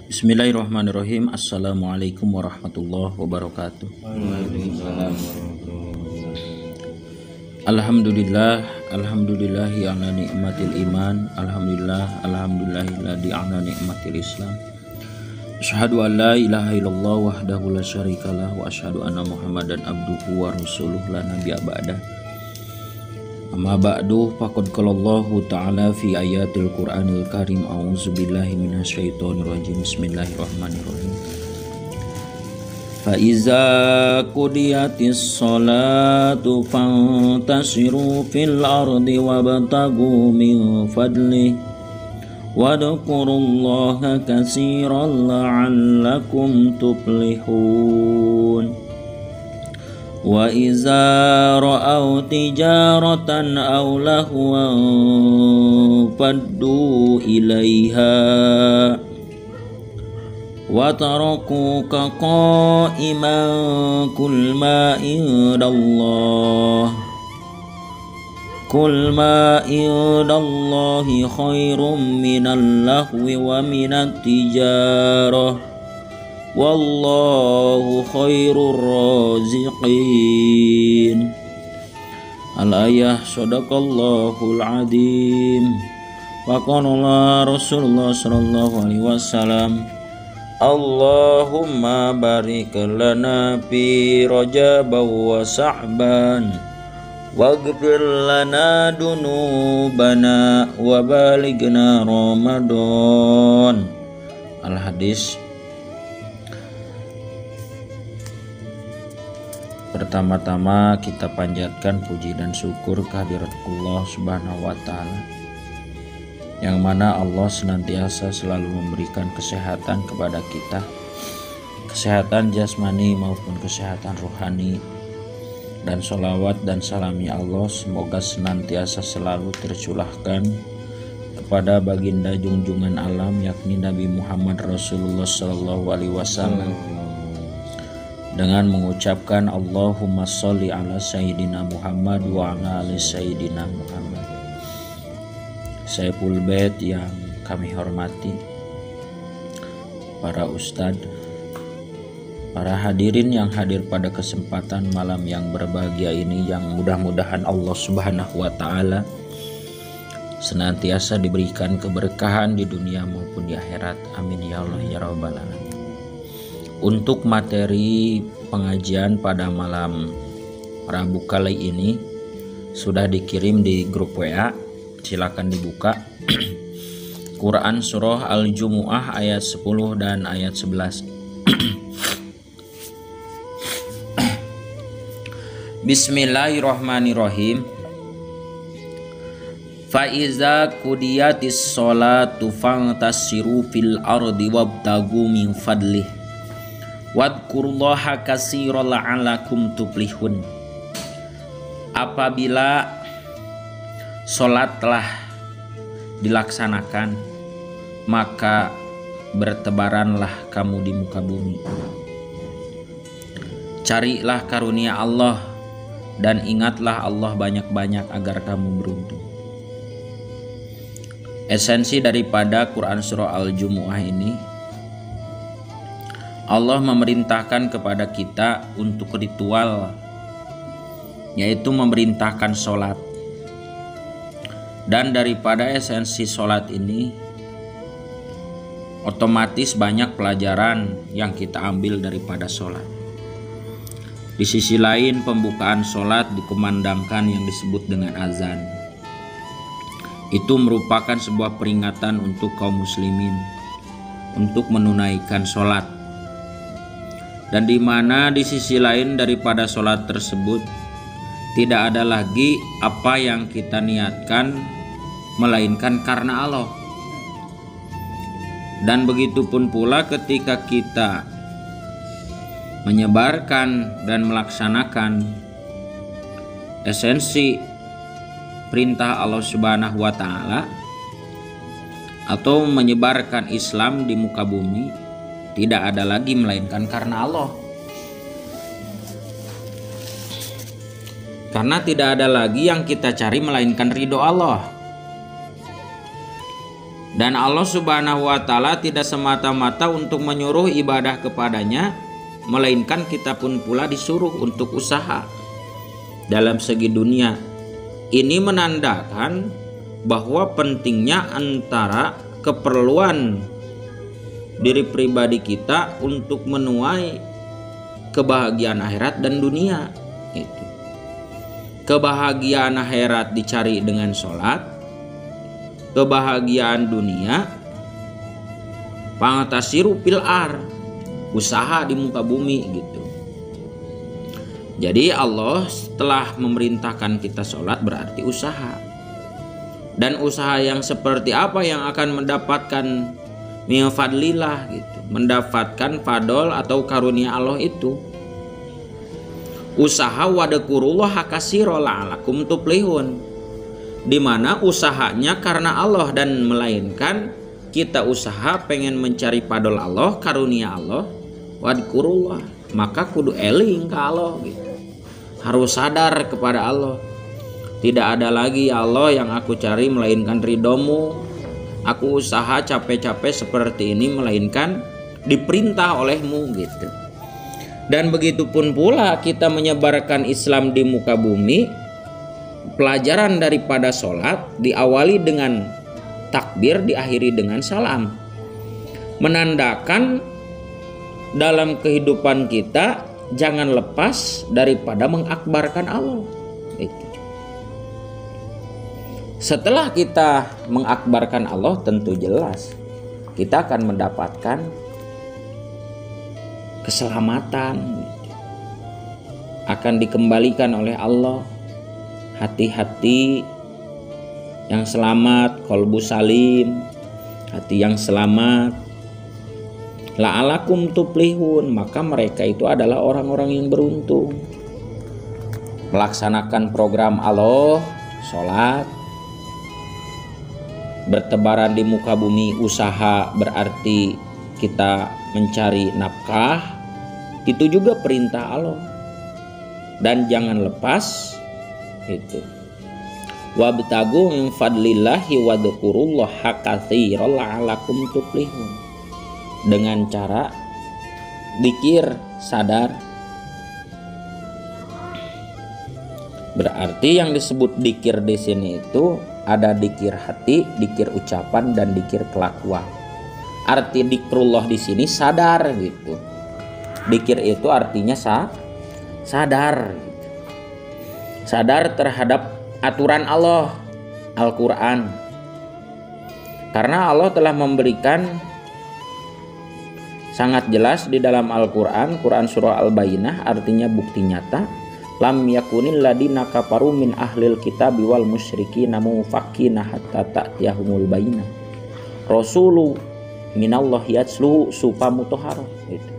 Bismillahirrahmanirrahim. Assalamualaikum warahmatullahi wabarakatuh. Alhamdulillahi ala nikmatil iman. Alhamdulillahilladzi ala nikmatil islam. Asyhadu an la ilaha illallah wahdahu la syarikalah wa asyhadu anna Muhammadan abduhu wa rasuluh la nabiyya ba'dah. Amma ba'du, faqad qala Allahu ta'ala fi ayatil Qur'anil Karim. A'udzubillahi minasyaitonir rajim. Bismillahirrahmanirrahim. Fa iza qudiyatis sholatu fantashiru fil ardi wabtagu min fadlihi wadhkurullaha katsiran la'allakum tuflihun. Wa iza ra'aw tijaratan aw lahwan faddu ilaiha wa tarakuka qa'iman kul ma indallahi khairum minal lahwi wa minat tijarah wallahu khairur raziqin. Al-ayah sadaqallahul adzim. Wa qala Rasulullah sallallahu alaihi wasallam, Allahumma barik lana fi Rajab wa Sa'ban waghfir lana dunubana wa balighna Ramadan. Al-hadis. Pertama-tama kita panjatkan puji dan syukur kehadirat Allah Subhanahu wa Ta'ala, yang mana Allah senantiasa selalu memberikan kesehatan kepada kita, kesehatan jasmani maupun kesehatan rohani. Dan sholawat dan salamnya Allah semoga senantiasa selalu tercurahkan kepada baginda junjungan alam, yakni Nabi Muhammad Rasulullah Sallallahu Alaihi Wasallam, dengan mengucapkan Allahumma sholli ala Sayyidina Muhammad wa ala ali Sayyidina Muhammad. Sayyidul Bait yang kami hormati, para ustadz, para hadirin yang hadir pada kesempatan malam yang berbahagia ini, yang mudah-mudahan Allah Subhanahu wa Ta'ala senantiasa diberikan keberkahan di dunia maupun di akhirat. Amin ya Allah ya rabbal alamin. Untuk materi pengajian pada malam Rabu kali ini sudah dikirim di grup WA, silakan dibuka. Quran surah Al-Jumu'ah ayat 10 dan ayat 11. Bismillahirrahmanirrahim. Fa iza qudiyatis sholatu fantasiru fil ardi wabtagu min fadlihi wadhkurullaha katsiran la'allakum tuflihun. Apabila sholat telah dilaksanakan, maka bertebaranlah kamu di muka bumi. Carilah karunia Allah dan ingatlah Allah banyak-banyak agar kamu beruntung. Esensi daripada Quran surah Al-Jumu'ah ini, Allah memerintahkan kepada kita untuk ritual, yaitu memerintahkan sholat. Dan daripada esensi sholat ini, otomatis banyak pelajaran yang kita ambil daripada sholat. Di sisi lain, pembukaan sholat dikumandangkan yang disebut dengan azan. Itu merupakan sebuah peringatan untuk kaum muslimin untuk menunaikan sholat. Dan di mana di sisi lain daripada sholat tersebut tidak ada lagi apa yang kita niatkan melainkan karena Allah. Dan begitupun pula ketika kita menyebarkan dan melaksanakan esensi perintah Allah Subhanahu wa Ta'ala atau menyebarkan Islam di muka bumi, tidak ada lagi melainkan karena Allah. Karena tidak ada lagi yang kita cari melainkan ridho Allah. Dan Allah Subhanahu wa Ta'ala tidak semata-mata untuk menyuruh ibadah kepadanya, melainkan kita pun pula disuruh untuk usaha dalam segi dunia. Ini menandakan bahwa pentingnya antara keperluan diri pribadi kita untuk menuai kebahagiaan akhirat dan dunia. Itu. Kebahagiaan akhirat dicari dengan sholat, kebahagiaan dunia pangtasiru fil ar, usaha di muka bumi gitu. Jadi Allah setelah memerintahkan kita sholat berarti usaha. Dan usaha yang seperti apa yang akan mendapatkan min fadlillah gitu, mendapatkan fadol atau karunia Allah itu. Usaha wadkurullah katsira la'alakum tuflihun, di mana usahanya karena Allah dan melainkan kita usaha pengen mencari fadol Allah, karunia Allah, wadkurullah, maka kudu eling ke Allah gitu. Harus sadar kepada Allah. Tidak ada lagi ya Allah yang aku cari melainkan ridhomu. Aku usaha capek-capek seperti ini melainkan diperintah olehmu gitu. Dan begitupun pula kita menyebarkan Islam di muka bumi. Pelajaran daripada sholat diawali dengan takbir, diakhiri dengan salam. Menandakan dalam kehidupan kita jangan lepas daripada mengakbarkan Allah. Itu. Setelah kita mengakbarkan Allah, tentu jelas kita akan mendapatkan keselamatan, akan dikembalikan oleh Allah hati-hati yang selamat, qalbu salim, hati yang selamat. La'alakum tuflihun, maka mereka itu adalah orang-orang yang beruntung. Melaksanakan program Allah, sholat, bertebaran di muka bumi, usaha berarti kita mencari nafkah, itu juga perintah Allah. Dan jangan lepas itu. Wabtagu min fadlillahi wadhkurullaha katsiran la'alakum tuflihun. Dengan cara dzikir sadar. Berarti yang disebut dzikir di sini itu ada dzikir hati, dzikir ucapan, dan dzikir kelakuan. Arti dzikrullah di sini sadar gitu. Dzikir itu artinya sadar. Gitu. Sadar terhadap aturan Allah, Al-Quran. Karena Allah telah memberikan sangat jelas di dalam Al-Quran, Quran surah Al-Bayyinah, artinya bukti nyata. Lam yakunil ladina kafaru min ahlil kitabi wal musyrikina mufakkina hatta ta'tiyahumul bayyinah. Rasulu minallah yatslu supa mutahhar. Gitu.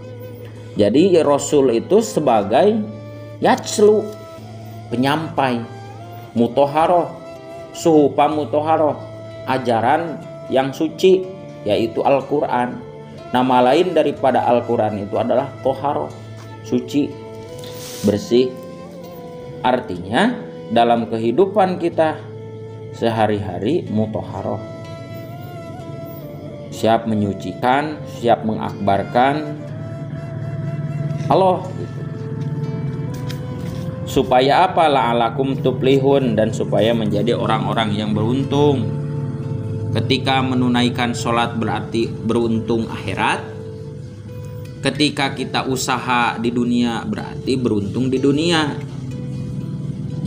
Jadi Rasul itu sebagai yatslu, penyampai, mutahharoh, supa mutahharoh, ajaran yang suci, yaitu Al-Quran. Nama lain daripada Al-Quran itu adalah toharoh, suci, bersih. Artinya dalam kehidupan kita sehari-hari mutoharoh, siap menyucikan, siap mengakbarkan Allah gitu. Supaya apa? La'alakum tuflihun, dan supaya menjadi orang-orang yang beruntung. Ketika menunaikan sholat berarti beruntung akhirat. Ketika kita usaha di dunia berarti beruntung di dunia.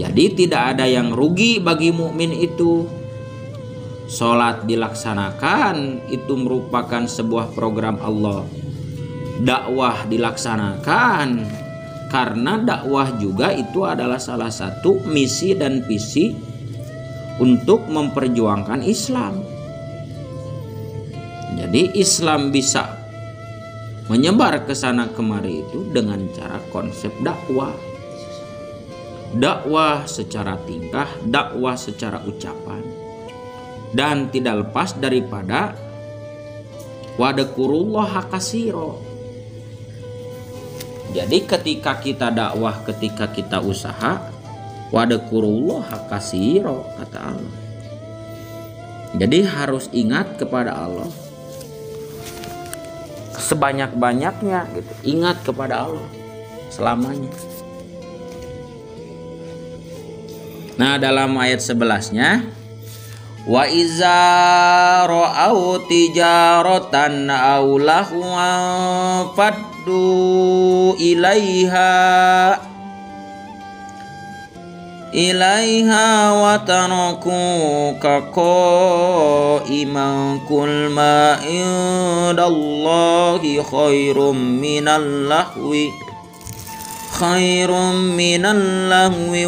Jadi tidak ada yang rugi bagi mukmin itu. Sholat dilaksanakan itu merupakan sebuah program Allah. Dakwah dilaksanakan karena dakwah juga itu adalah salah satu misi dan visi untuk memperjuangkan Islam. Jadi Islam bisa menyebar ke sana kemari itu dengan cara konsep dakwah. Dakwah secara tingkah, dakwah secara ucapan. Dan tidak lepas daripada wadhkurullaha katsira. Jadi ketika kita dakwah, ketika kita usaha, wadhkurullaha katsira, kata Allah. Jadi harus ingat kepada Allah sebanyak-banyaknya gitu. Ingat kepada Allah selamanya. Nah, dalam ayat 11-nya, wa iza ra'au tijaratan aw lahwan faddu ilaiha wa tarakuka qa'iman kul ma indallahi khairum minal lahwi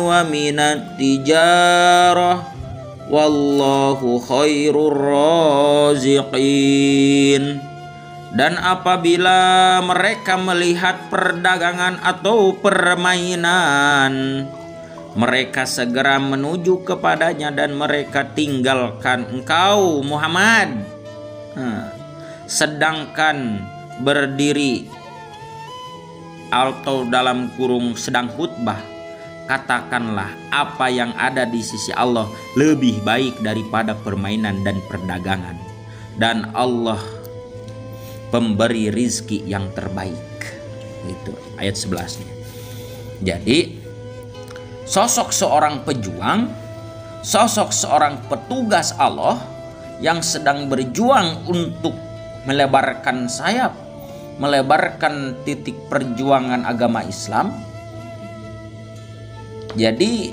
wa minat tijarah wallahu khairur raziqin. Dan apabila mereka melihat perdagangan atau permainan, mereka segera menuju kepadanya dan mereka tinggalkan engkau Muhammad. Sedangkan berdiri atau dalam kurung sedang khutbah, katakanlah apa yang ada di sisi Allah lebih baik daripada permainan dan perdagangan, dan Allah pemberi rizki yang terbaik. Itu ayat 11-nya. Jadi sosok seorang pejuang, sosok seorang petugas Allah yang sedang berjuang untuk melebarkan sayap, melebarkan titik perjuangan agama Islam. Jadi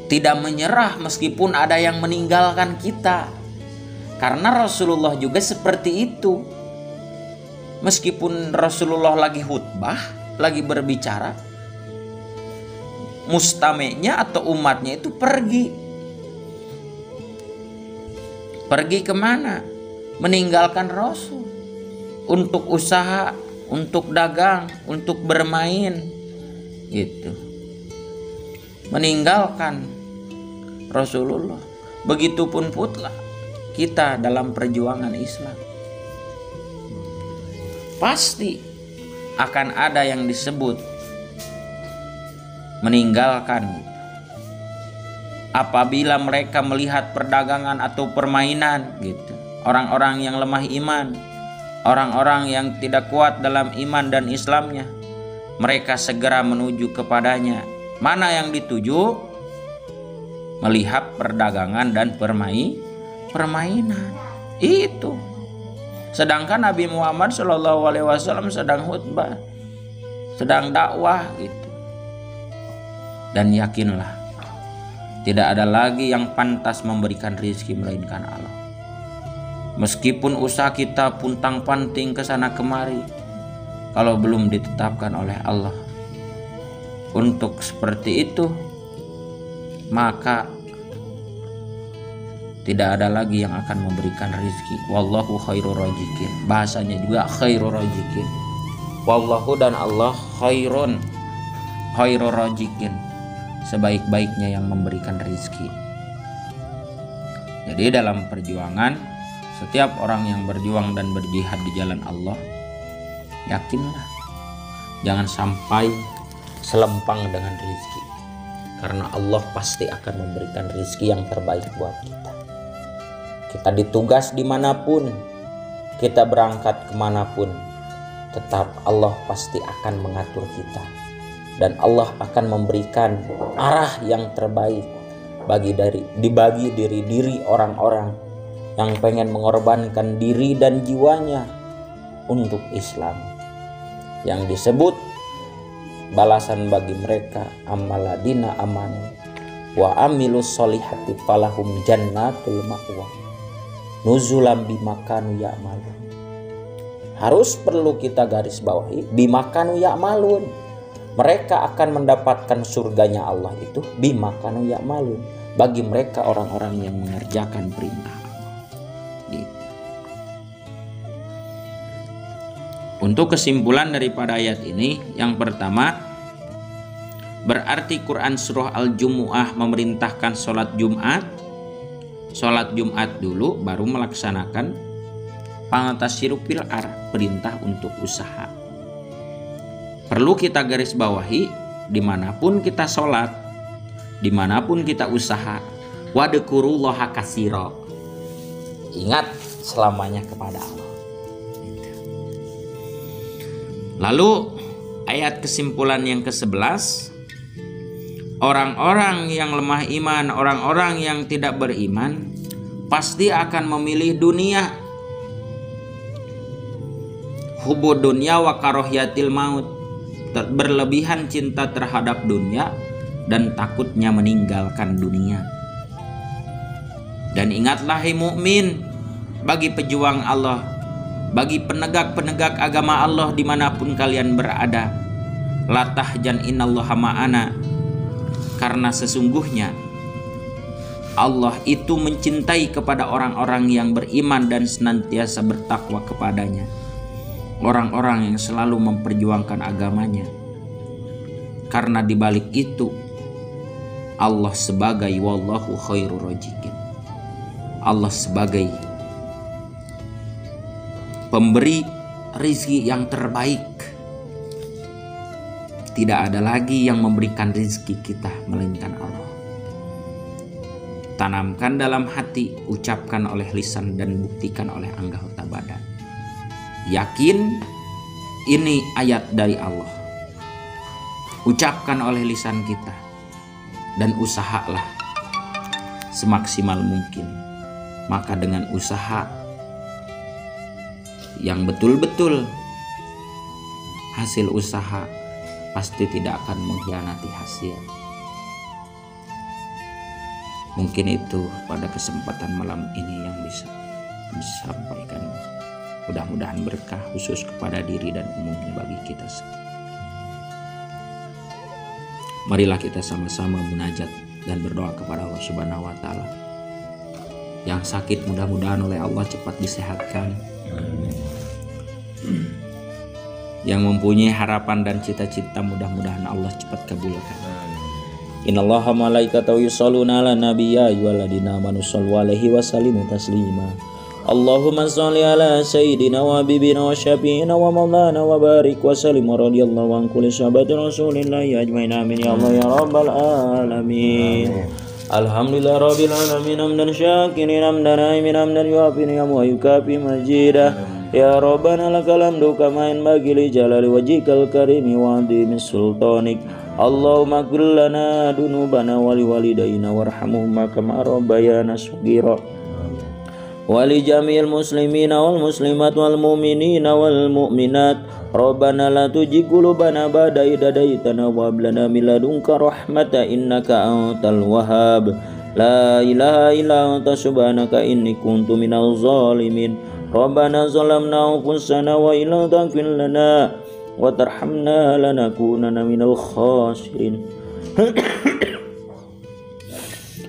tidak menyerah meskipun ada yang meninggalkan kita. Karena Rasulullah juga seperti itu. Meskipun Rasulullah lagi khutbah, lagi berbicara, mustameknya atau umatnya itu pergi. Pergi kemana? Meninggalkan Rasul. Untuk usaha, untuk dagang, untuk bermain. Gitu. Meninggalkan Rasulullah. Begitupun pula kita dalam perjuangan Islam. Pasti akan ada yang disebut meninggalkan. Apabila mereka melihat perdagangan atau permainan gitu. Orang-orang yang lemah iman, orang-orang yang tidak kuat dalam iman dan Islamnya, mereka segera menuju kepadanya. Mana yang dituju? Melihat perdagangan dan permainan. Itu. Sedangkan Nabi Muhammad SAW sedang khutbah, sedang dakwah gitu. Dan yakinlah, tidak ada lagi yang pantas memberikan rezeki melainkan Allah. Meskipun usaha kita puntang-panting ke sana kemari, kalau belum ditetapkan oleh Allah untuk seperti itu, maka tidak ada lagi yang akan memberikan rezeki. Wallahu khairur raziqin. Bahasanya juga khairur raziqin. Wallahu dan Allah khairur raziqin, sebaik-baiknya yang memberikan rezeki. Jadi dalam perjuangan, setiap orang yang berjuang dan berjihad di jalan Allah, yakinlah jangan sampai selempang dengan rezeki, karena Allah pasti akan memberikan rezeki yang terbaik buat kita. Kita ditugas dimanapun, kita berangkat kemanapun, tetap Allah pasti akan mengatur kita, dan Allah akan memberikan arah yang terbaik dibagi diri orang-orang yang pengen mengorbankan diri dan jiwanya untuk Islam. Yang disebut balasan bagi mereka, amaladina amanu wa amilus solihati falahum jannatul ma'wa nuzulam bimakanu ya'malun. Harus perlu kita garis bawahi, bimakanu ya'malun. Mereka akan mendapatkan surganya Allah itu bimakanu ya'malun, bagi mereka orang-orang yang mengerjakan perintah Allah. Gitu. Untuk kesimpulan daripada ayat ini, yang pertama, berarti Quran surah Al-Jumu'ah memerintahkan sholat Jumat dulu baru melaksanakan pangatasiru fil ar, perintah untuk usaha. Perlu kita garis bawahi, dimanapun kita sholat, dimanapun kita usaha, Wadkurullaha katsira. Ingat selamanya kepada Allah. Lalu ayat kesimpulan yang ke-11, orang-orang yang lemah iman, orang-orang yang tidak beriman pasti akan memilih dunia. Hubud dunya wa karahiyatil maut, berlebihan cinta terhadap dunia dan takutnya meninggalkan dunia. Dan ingatlah hai mukmin, bagi pejuang Allah, bagi penegak-penegak agama Allah dimanapun kalian berada, la tahzan innallaha ma'ana, karena sesungguhnya Allah itu mencintai kepada orang-orang yang beriman dan senantiasa bertakwa kepadanya, orang-orang yang selalu memperjuangkan agamanya. Karena dibalik itu Allah sebagai wallahu khairur raziqin, Allah sebagai pemberi rizki yang terbaik. Tidak ada lagi yang memberikan rizki kita melainkan Allah. Tanamkan dalam hati, ucapkan oleh lisan, dan buktikan oleh anggota badan. Yakin ini ayat dari Allah. Ucapkan oleh lisan kita, dan usahalah semaksimal mungkin. Maka dengan usaha yang betul-betul, hasil usaha pasti tidak akan mengkhianati hasil. Mungkin itu pada kesempatan malam ini yang bisa disampaikan. Mudah-mudahan berkah khusus kepada diri dan umumnya bagi kita semua. Marilah kita sama-sama munajat dan berdoa kepada Allah Subhanahu wa taala. Yang sakit mudah-mudahan oleh Allah cepat disehatkan. Yang mempunyai harapan dan cita-cita mudah-mudahan Allah cepat kabulkan. Innallaha malaikatahu yusholluna 'alan nabiyyi ayyuhalladzina amanu shollu 'alaihi wa sallimu taslima. Allahumma sholli ala sayyidina wa habibina wa syafiina wa maulana wa barik wa sallim wa radhiyallahu an kulli sahabati rasulillahi ajmain. Amin ya Allah ya rabbal alamin. Alhamdulillah rabbil alamin, hamdan syakirin, hamdan naimin, hamdan yuafi ni'amahu wa yukafi majidah. Ya Rabbana lakal hamdu kama yanbaghi li jalali wajhikal karimi wa 'azimi sultanik. Allahumma ighfir lana dunubana wa li walidayna warhamhuma kama rabbayana shaghira. Wa li jami'il muslimina wal muslimat wal mu'minina wal mu'minat. Rabbana la tuzigh qulubana ba'da idh hadaitana wa hab lana min ladunka rahmatan innaka antal wahhab. La ilaha illa anta subhanaka inni kuntu minaz zalimin. Rabbana zalamna anfusana wa illam taghfir lana wa tarhamna lanakunanna minal khasirin.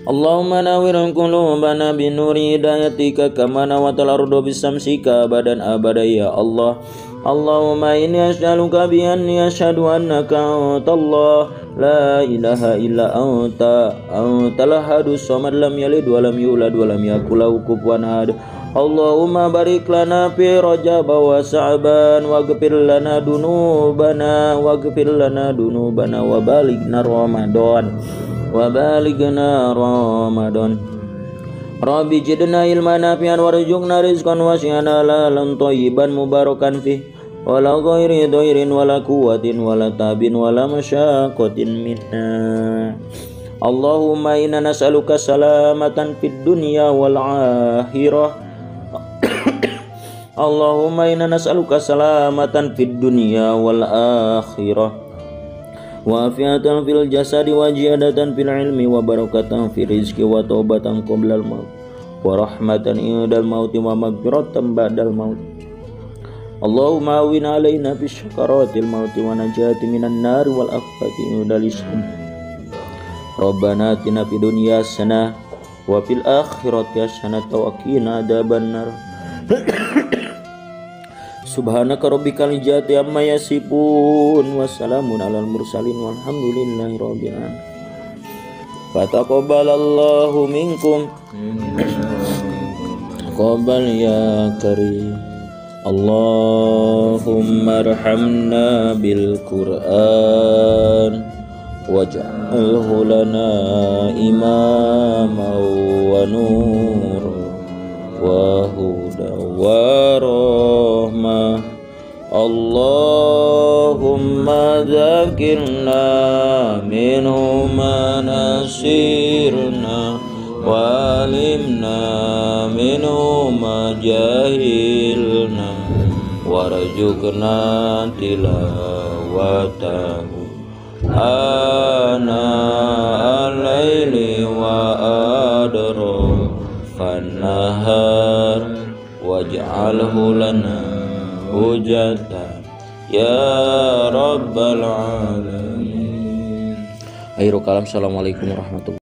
Allahumma nawwir qulubana bi nuri hidayatika kama nawatal ardu bisamsika abadan abada ya Allah. Allahumma inni as'aluka bi anni asyhadu annaka antallah la ilaha illa anta antal ahadus samad lam yalid wa lam yulad wa lam yakul lahu kufuwan ahad. Allahumma barik lana fi Rajab wa Sa'ban waghfir lana dunubana wa balighna Ramadan. Rabbi jidna ilman nafi'an warzuqna rizqan wasi'an halalan thayyiban mubarakan fih wala ghairi dhairin wala quwwatin wala tabin wala masyaqqatin minna. Allahumma inna nas'aluka salamatan fid dunya wal akhirah. Allahumma inna nas'aluka salamatan fid dunya wal akhirah wa afiatan fil jasadi wa ziyadatan fil ilmi wa barakatan fil rizqi wa taubatan qoblal maut wa rahmatan indal mauti wa maghfiratan ba'dal maut. Allahumma awin alaina bis syakaratil mauti wa najati minan nar wal afati indal ism. Rabbana atina fid dunya hasanah wa fil akhirati hasanah wa qina adzabannar. Subhanaka rabbikal izzati amma yasifun wa salamun alal mursalin walhamdulillahi rabbil alamin. Fataqabbalallahu minkum qabal ya karim. Allahumma arhamna bil Qur'an waj'alhu lana imaman wa nura wa huda wa rahmah. Allahumma dzakirna minhu ma nasirna wa alimna minhu ma jahilna warzuqna tilawatahu ana al-laili wa adrafan nahar waj'alhu lana hujatan ya rabbal alamin. Akhirul kalam. Assalamualaikum warahmatullahi wabarakatuh.